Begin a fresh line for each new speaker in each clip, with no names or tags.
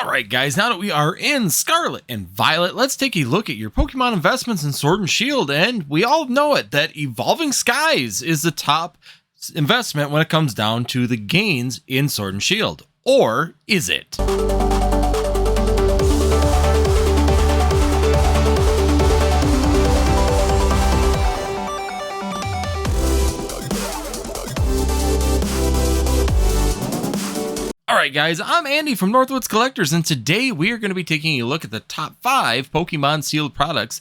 Alright guys, now that we are in Scarlet and Violet, let's take a look at your Pokemon investments in Sword and Shield, and we all know it, that Evolving Skies is the top investment when it comes down to the gains in Sword and Shield. Or is it? Alright guys, I'm Andy from Northwoods Collectors, and today we are going to be taking a look at the top 5 Pokemon sealed products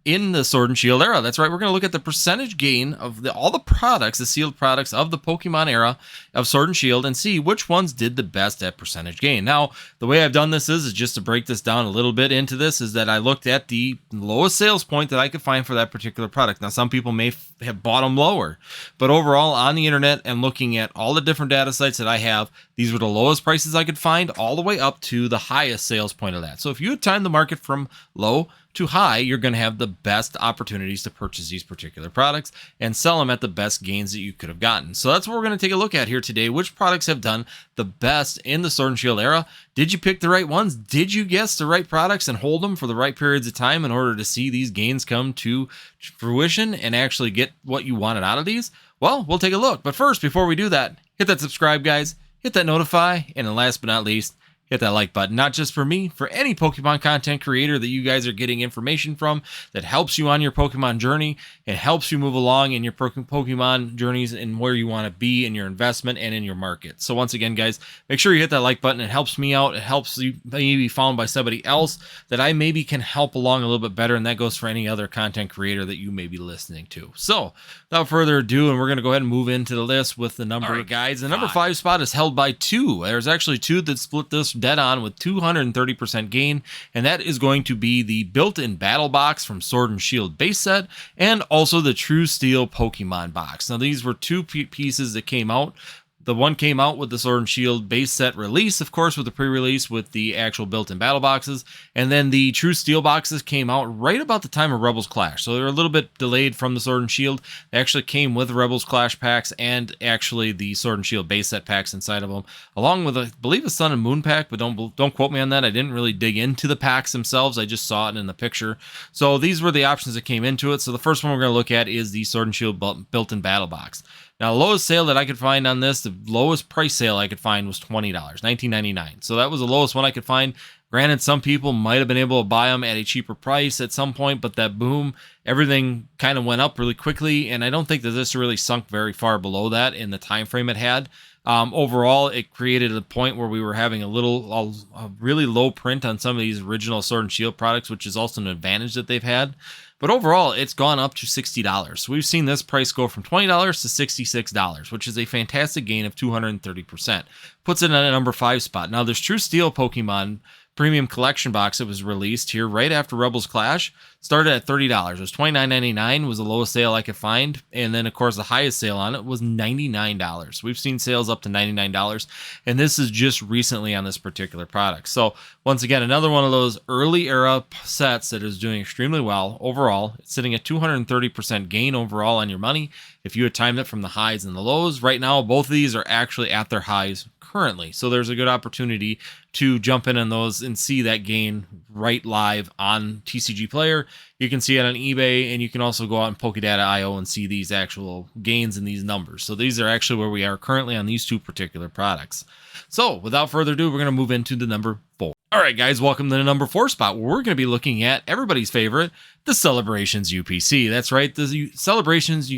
in the Sword and Shield era. That's right, we're going to look at the percentage gain of all the products, the sealed products of the Pokemon era of Sword and Shield, and see which ones did the best at percentage gain. Now, the way I've done this is just to break this down a little bit into this, is that I looked at the lowest sales point that I could find for that particular product. Now, some people may have bought them lower, but overall on the internet and looking at all the different data sites that I have, these were the lowest prices I could find all the way up to the highest sales point of that. So if you had timed the market from low to high, you're going to have the best opportunities to purchase these particular products and sell them at the best gains that you could have gotten. So that's what we're going to take a look at here today. Which products have done the best in the Sword and Shield era? Did you pick the right ones? Did you guess the right products and hold them for the right periods of time in order to see these gains come to fruition and actually get what you wanted out of these? Well, we'll take a look. But first, before we do that, hit that subscribe, guys. Hit that notify. And then last but not least, hit that like button, not just for me, for any Pokemon content creator that you guys are getting information from that helps you on your Pokemon journey and helps you move along in your Pokemon journeys and where you want to be in your investment and in your market. So once again, guys, make sure you hit that like button. It helps me out. It helps you maybe be found by somebody else that I maybe can help along a little bit better, and that goes for any other content creator that you may be listening to. So without further ado, and we're going to go ahead and move into the list with the number. All right, guys, the number 5 spot is held by 2. There's actually 2 that split this dead on with 230% gain, and that is going to be the built-in battle box from Sword and Shield base set and also the True Steel Pokemon box. Now these were 2 pieces that came out. The one came out with the Sword and Shield base set release, of course, with the pre-release with the actual built-in battle boxes. And then the True Steel boxes came out right about the time of Rebels Clash. So they're a little bit delayed from the Sword and Shield. They actually came with Rebels Clash packs and actually the Sword and Shield base set packs inside of them, along with, I believe, a Sun and Moon pack, but don't quote me on that. I didn't really dig into the packs themselves. I just saw it in the picture. So these were the options that came into it. So the first one we're going to look at is the Sword and Shield built-in battle box. Now, the lowest sale that I could find on this, the lowest price sale I could find was $20, $19.99. So that was the lowest one I could find. Granted, some people might have been able to buy them at a cheaper price at some point, but that boom, everything kind of went up really quickly, and I don't think that this really sunk very far below that in the time frame it had. Overall, it created a point where we were having a really low print on some of these original Sword and Shield products, which is also an advantage that they've had. But overall, it's gone up to $60. So we've seen this price go from $20 to $66, which is a fantastic gain of 230%. Puts it at a number 5 spot. Now, there's True Steel Pokemon Premium Collection Box that was released here right after Rebels Clash. Started at $30. It was $29.99 was the lowest sale I could find. And then, of course, the highest sale on it was $99. We've seen sales up to $99. And this is just recently on this particular product. So, once again, another one of those early era sets that is doing extremely well overall. It's sitting at 230% gain overall on your money. If you had timed it from the highs and the lows, right now, both of these are actually at their highs currently. So there's a good opportunity to jump in on those and see that gain right live on TCG Player. You can see it on eBay, and you can also go out on Pokedata.io and see these actual gains in these numbers. So these are actually where we are currently on these 2 particular products. So without further ado, we're going to move into the number 4. All right, guys, welcome to the number 4 spot, where we're going to be looking at everybody's favorite, the Celebrations UPC. That's right, the Celebrations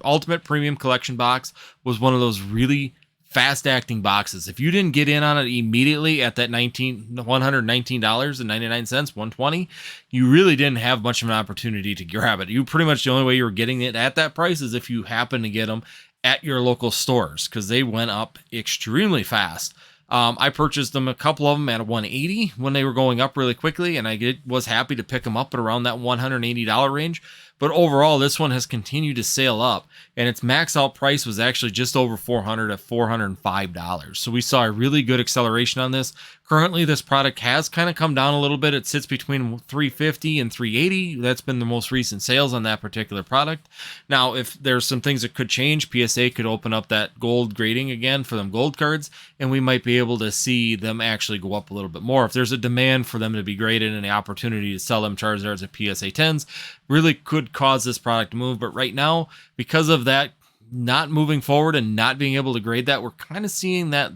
Ultimate Premium Collection Box was one of those really fast-acting boxes. If you didn't get in on it immediately at that $119.99, $120, you really didn't have much of an opportunity to grab it. You pretty much, the only way you were getting it at that price is if you happen to get them at your local stores, because they went up extremely fast. I purchased them, a couple of them at $180 when they were going up really quickly, and I was happy to pick them up at around that $180 range. But overall, this one has continued to sail up, and its max out price was actually just over $400 at $405. So we saw a really good acceleration on this. Currently, this product has kind of come down a little bit. It sits between $350 and $380. That's been the most recent sales on that particular product. Now, if there's some things that could change, PSA could open up that gold grading again for them gold cards, and we might be able to see them actually go up a little bit more. If there's a demand for them to be graded and the opportunity to sell them Charizards at PSA 10s, really could cause this product to move. But right now, because of that not moving forward and not being able to grade that, we're kind of seeing that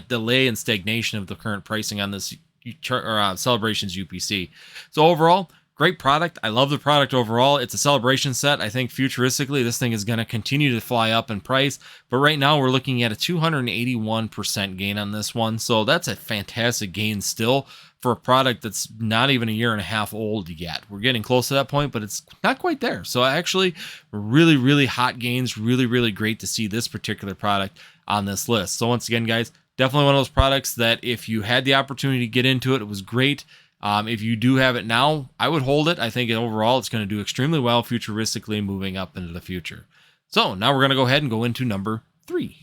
delay and stagnation of the current pricing on this Celebrations UPC. So overall, great product. I love the product overall. It's a celebration set. I think futuristically, this thing is going to continue to fly up in price. But right now, we're looking at a 281% gain on this one. So that's a fantastic gain still for a product that's not even a year and a half old yet. We're getting close to that point, but it's not quite there. So actually, really, really hot gains. Really, really great to see this particular product on this list. So once again, guys, definitely one of those products that if you had the opportunity to get into it, it was great. If you do have it now, I would hold it. I think overall it's going to do extremely well futuristically moving up into the future. So now we're going to go ahead and go into number 3.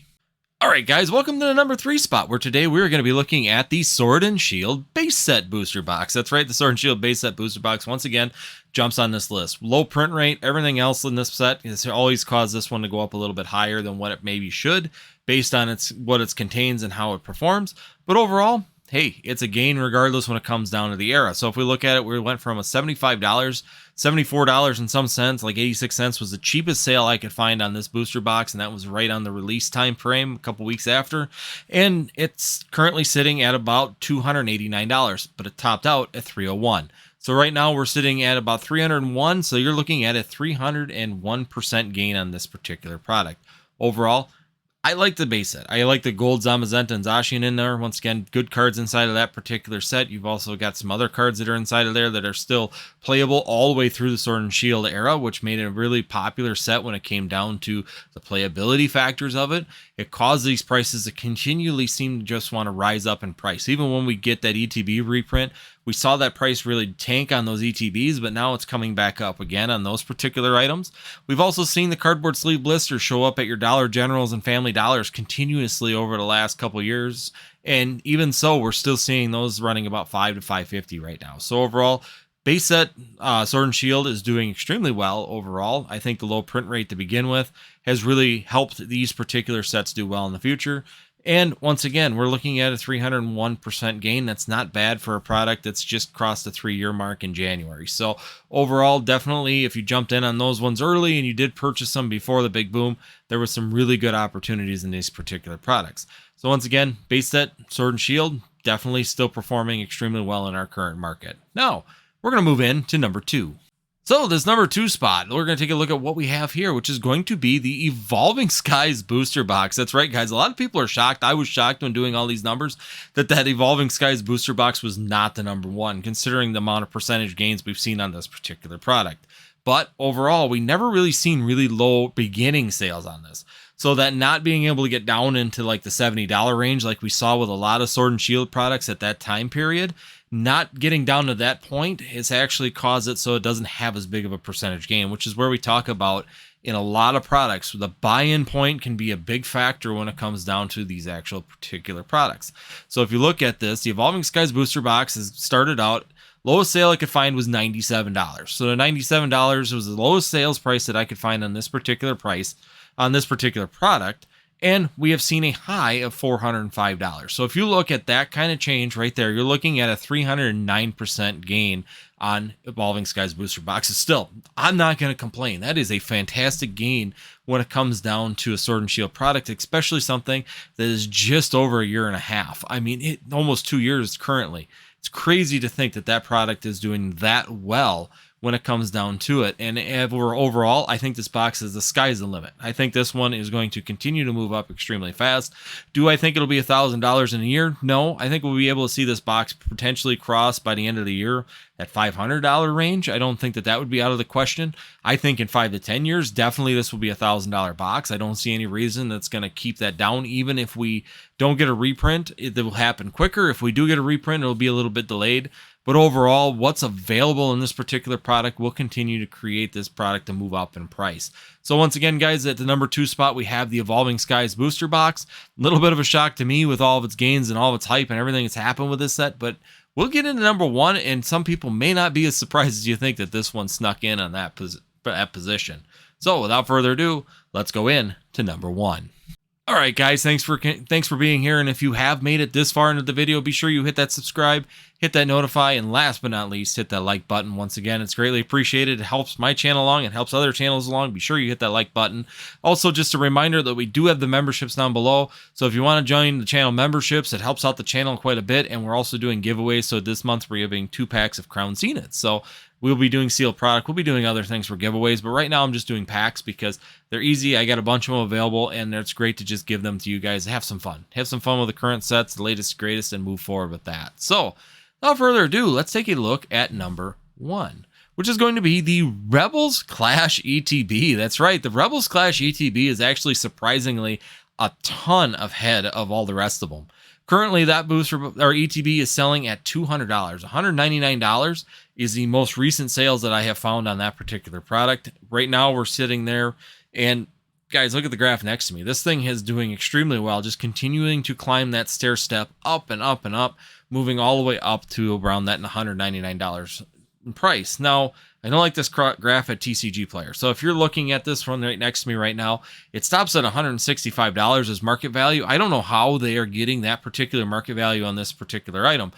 All right, guys, welcome to the number 3 spot, where today we're going to be looking at the Sword and Shield Base Set Booster Box. That's right, the Sword and Shield Base Set Booster Box, once again, jumps on this list. Low print rate, everything else in this set has always caused this one to go up a little bit higher than what it maybe should, based on what it contains and how it performs. But overall, hey, it's a gain regardless when it comes down to the era. So if we look at it, we went from a $75, $74 and some cents, like 86 cents was the cheapest sale I could find on this booster box, and that was right on the release time frame a couple weeks after. And it's currently sitting at about $289, but it topped out at $301. So right now we're sitting at about $301, so you're looking at a 301% gain on this particular product. Overall, I like the base set. I like the gold Zamazenta and Zacian in there. Once again, good cards inside of that particular set. You've also got some other cards that are inside of there that are still playable all the way through the Sword and Shield era, which made it a really popular set when it came down to the playability factors of it. It caused these prices to continually seem to just want to rise up in price. Even when we get that ETB reprint, we saw that price really tank on those ETBs, but now it's coming back up again on those particular items. We've also seen the cardboard sleeve blisters show up at your Dollar Generals and Family Dollars continuously over the last couple years. And even so, we're still seeing those running about $5 to $5.50 right now. So overall, base set Sword and Shield is doing extremely well overall. I think the low print rate to begin with has really helped these particular sets do well in the future. And once again, we're looking at a 301% gain. That's not bad for a product that's just crossed the 3-year mark in January. So overall, definitely, if you jumped in on those ones early and you did purchase them before the big boom, there was some really good opportunities in these particular products. So once again, base set, Sword and Shield, definitely still performing extremely well in our current market. Now, we're going to move in to number 2. So this number 2 spot, we're going to take a look at what we have here, which is going to be the Evolving Skies booster box. That's right, guys. A lot of people are shocked. I was shocked when doing all these numbers that Evolving Skies booster box was not the number 1, considering the amount of percentage gains we've seen on this particular product. But overall, we never really seen really low beginning sales on this. So that not being able to get down into like the $70 range like we saw with a lot of Sword and Shield products at that time period, not getting down to that point has actually caused it so it doesn't have as big of a percentage gain, which is where we talk about in a lot of products. The buy-in point can be a big factor when it comes down to these actual particular products. So if you look at this, the Evolving Skies booster box has started out, lowest sale I could find was $97. So the $97 was the lowest sales price that I could find on this particular price, on this particular product. And we have seen a high of $405. So if you look at that kind of change right there, you're looking at a 309% gain on Evolving Skies booster boxes. Still, I'm not going to complain. That is a fantastic gain when it comes down to a Sword and Shield product, especially something that is just over a year and a half. I mean, almost 2 years currently. It's crazy to think that product is doing that well when it comes down to it. And overall, I think this box is the sky's the limit. I think this one is going to continue to move up extremely fast. Do I think it'll be $1,000 in a year? No. I think we'll be able to see this box potentially cross by the end of the year at $500 range. I don't think that would be out of the question. I think in 5 to 10 years, definitely this will be a $1,000 box. I don't see any reason that's going to keep that down. Even if we don't get a reprint, it will happen quicker. If we do get a reprint, it'll be a little bit delayed. But overall, what's available in this particular product will continue to create this product to move up in price. So once again, guys, at the number 2 spot, we have the Evolving Skies booster box. A little bit of a shock to me with all of its gains and all of its hype and everything that's happened with this set, but we'll get into number 1, and some people may not be as surprised as you think that this one snuck in on that position. So without further ado, let's go in to number 1. All right, guys, thanks for being here. And if you have made it this far into the video, be sure you hit that subscribe, hit that notify, and last but not least, hit that like button. Once again, it's greatly appreciated. It helps my channel along. It helps other channels along. Be sure you hit that like button. Also, just a reminder that we do have the memberships down below. So if you want to join the channel memberships, it helps out the channel quite a bit. And we're also doing giveaways. So this month, we're giving 2 packs of Crown Zeniths. So we'll be doing sealed product. We'll be doing other things for giveaways, but right now I'm just doing packs because they're easy. I got a bunch of them available, and it's great to just give them to you guys. Have some fun. Have some fun with the current sets, the latest, greatest, and move forward with that. So, without further ado, let's take a look at number 1, which is going to be the Rebels Clash ETB. That's right. The Rebels Clash ETB is actually surprisingly a ton ahead of all the rest of them. Currently, that booster or ETB is selling at $200. $199 is the most recent sales that I have found on that particular product. Right now, we're sitting there, and guys, look at the graph next to me. This thing is doing extremely well, just continuing to climb that stair step up and up and up, moving all the way up to around that $199 in price. Now, I don't like this graph at TCG Player. So if you're looking at this one right next to me right now, it stops at $165 as market value. I don't know how they are getting that particular market value on this particular item.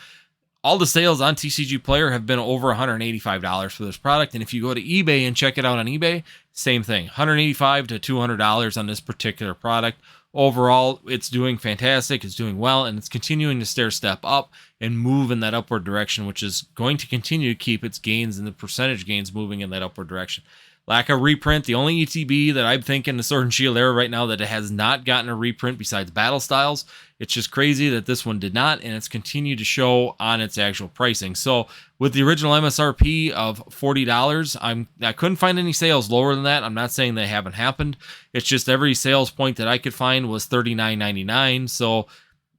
All the sales on TCG Player have been over $185 for this product. And if you go to eBay and check it out on eBay, same thing, $185 to $200 on this particular product. Overall, it's doing fantastic, it's doing well, and it's continuing to stair step up and move in that upward direction, which is going to continue to keep its gains and the percentage gains moving in that upward direction. Lack of reprint, the only ETB that I'm thinking the Sword and Shield era right now that it has not gotten a reprint besides Battle Styles. It's just crazy that this one did not, and it's continued to show on its actual pricing. So with the original MSRP of $40, I couldn't find any sales lower than that. I'm not saying they haven't happened. It's just every sales point that I could find was $39.99. So,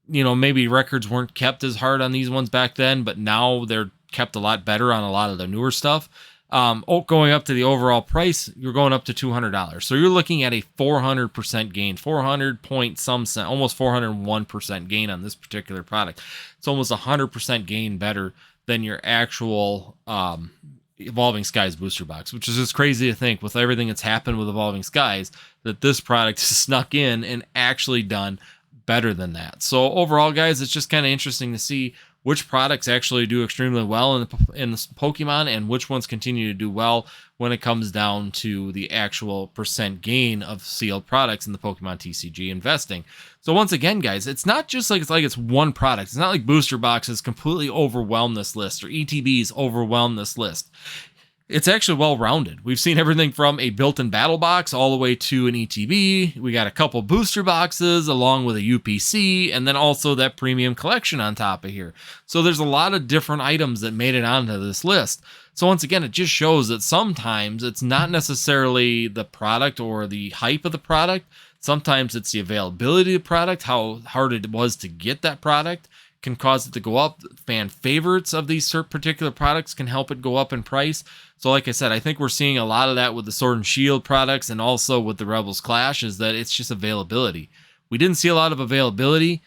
you know, maybe records weren't kept as hard on these ones back then, but now they're kept a lot better on a lot of the newer stuff. Going up to the overall price, you're going up to $200. So you're looking at a 400% gain, 400 point some cent, almost 401% gain on this particular product. It's almost 100% gain better than your actual Evolving Skies booster box, which is just crazy to think with everything that's happened with Evolving Skies that this product has snuck in and actually done better than that. So overall, guys, it's just kind of interesting to see which products actually do extremely well in Pokemon and which ones continue to do well when it comes down to the actual percent gain of sealed products in the Pokemon TCG investing. So once again, guys, it's not just like it's one product. It's not like booster boxes completely overwhelm this list or ETBs overwhelm this list. It's actually well-rounded. We've seen everything from a built-in battle box all the way to an ETB. We got a couple booster boxes along with a UPC, and then also that premium collection on top of here. So there's a lot of different items that made it onto this list. So once again, it just shows that sometimes it's not necessarily the product or the hype of the product. Sometimes it's the availability of the product, how hard it was to get that product can cause it to go up. Fan favorites of these particular products can help it go up in price. So like I said, I think we're seeing a lot of that with the Sword and Shield products and also with the Rebels Clash is that it's just availability. We didn't see a lot of availability,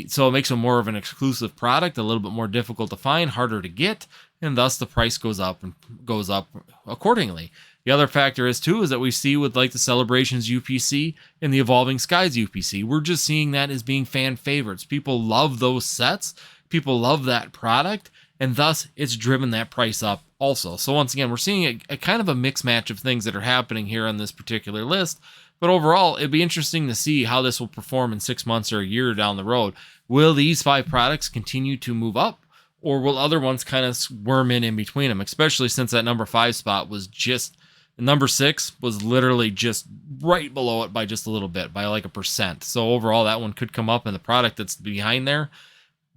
so it makes them more of an exclusive product, a little bit more difficult to find, harder to get, and thus the price goes up and goes up accordingly. The other factor is too is that we see with like the Celebrations UPC and the Evolving Skies UPC, we're just seeing that as being fan favorites. People love those sets, people love that product, and thus it's driven that price up also. So once again, we're seeing a kind of a mixed match of things that are happening here on this particular list. But overall, it'd be interesting to see how this will perform in 6 months or a year down the road. Will these 5 products continue to move up, or will other ones kind of worm in between them, especially since that number 5 spot was just, number 6 was literally just right below it by just a little bit, by like 1%. So overall, that one could come up, and the product that's behind there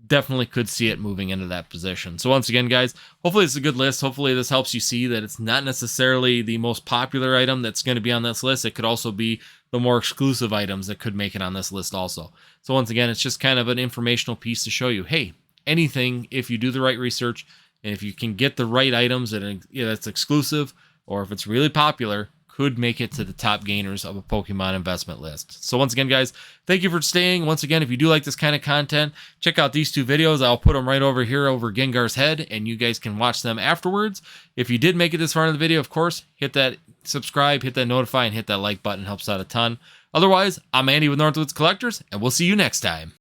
definitely could see it moving into that position. So once again, guys, hopefully it's a good list. Hopefully this helps you see that it's not necessarily the most popular item that's going to be on this list. It could also be the more exclusive items that could make it on this list also. So once again, it's just kind of an informational piece to show you, hey, anything, if you do the right research, And if you can get the right items that's exclusive, or if it's really popular, could make it to the top gainers of a Pokemon investment list. So once again, guys, thank you for staying. Once again, if you do like this kind of content, check out these 2 videos. I'll put them right over here over Gengar's head, and you guys can watch them afterwards. If you did make it this far in the video, of course, hit that subscribe, hit that notify, and hit that like button. Helps out a ton. Otherwise, I'm Andy with Northwoods Collectors, and we'll see you next time.